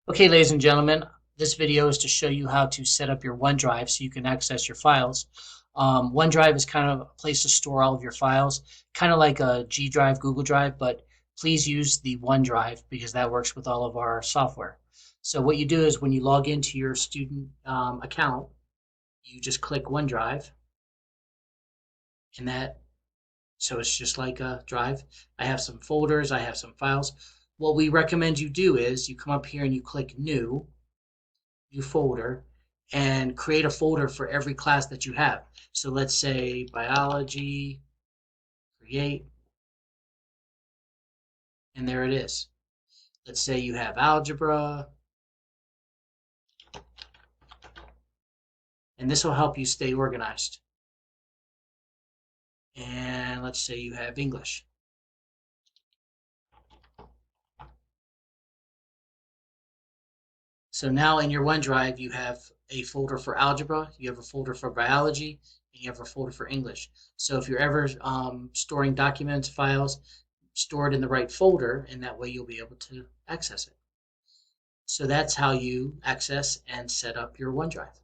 Okay, ladies and gentlemen, this video is to show you how to set up your OneDrive so you can access your files. OneDrive is kind of a place to store all of your files, kind of like a G Drive, Google Drive, but please use the OneDrive because that works with all of our software. So what you do is when you log into your student account, you just click OneDrive, and so it's just like a drive. I have some folders, I have some files. What we recommend you do is you come up here and you click new folder, and create a folder for every class that you have. So let's say biology, create, and there it is. Let's say you have algebra, and this will help you stay organized. And let's say you have English. So now in your OneDrive, you have a folder for algebra, you have a folder for biology, and you have a folder for English. So if you're ever storing documents, files, store it in the right folder, and that way you'll be able to access it. So that's how you access and set up your OneDrive.